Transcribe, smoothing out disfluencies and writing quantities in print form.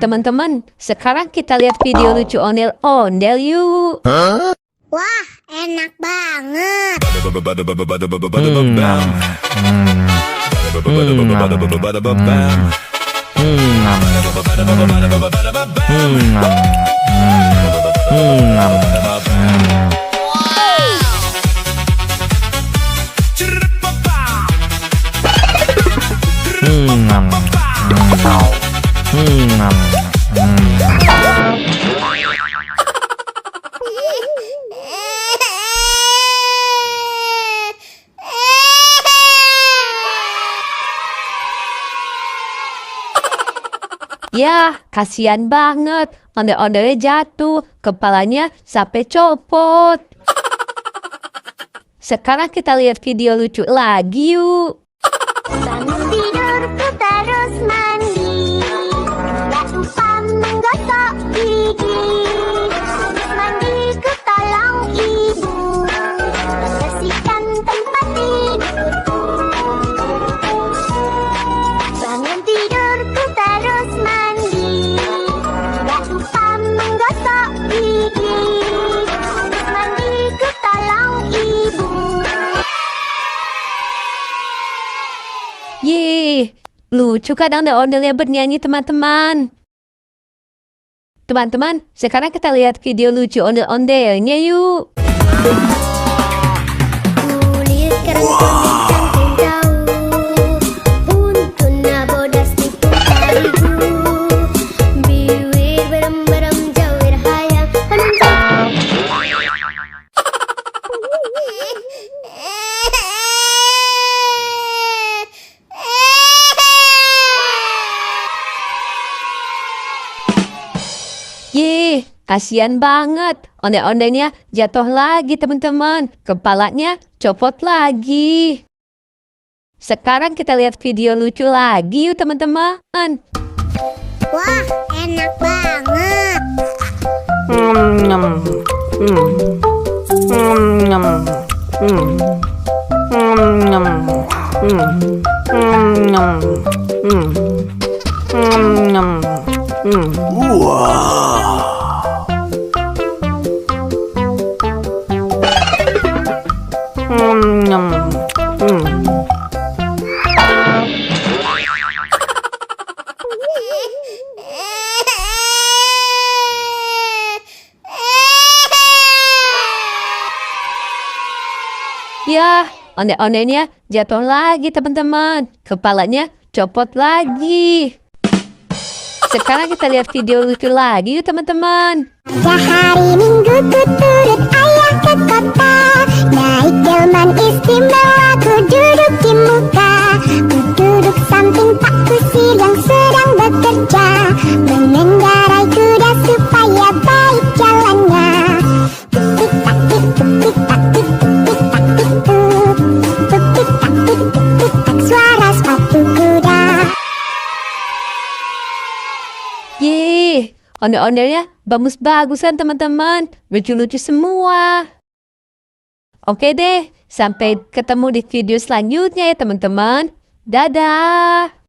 Teman-teman, sekarang kita lihat video lucu ondel-ondel yuk. Wah, enak banget. Ya, kasihan banget. Ondel-ondelnya jatuh, kepalanya sampai copot. Sekarang kita lihat video lucu lagi yuk. Bangun tidurku terus mandi, gak lupa menggosok gigi. Habis mandi ku tolong ibu bersihkan tempat tidurku. Bangun tidurku terus mandi, gak lupa menggosok gigi. Habis mandi ku tolong ibu. Yeay, lucu kan ondel-ondelnya bernyanyi teman-teman. Teman-teman, sekarang kita lihat video lucu ondel-ondelnya yuk. Kulit kerang cantik jauh, buntutnya bodas tipu tarigu, bibir berem-berem jauh hayang menunjuk. Yeay, kasihan banget. Ondel-ondelnya jatuh lagi teman-teman. Kepalanya copot lagi. Sekarang kita lihat video lucu lagi yuk teman-teman. Wah, enak banget. Ya, ondel-ondelnya jatuh lagi teman-teman. Kepalanya copot lagi. Sekarang kita lihat video lucu lagi yuk teman-teman. Sehari Minggu ku turut ayah ke kota, naik delman istimewa, ku duduk di muka. Ku duduk samping Pak Kusir yang sedang bekerja, mengendarai kuda supaya baik jalannya. Tik tak tik tik tak tik tik tak tik tik tak tik tik tak suara sepatu kuda. Yeay, ondel-ondelnya bagus-bagusan teman-teman. Lucu-lucu semua. Oke deh, sampai ketemu di video selanjutnya ya teman-teman. Dadah.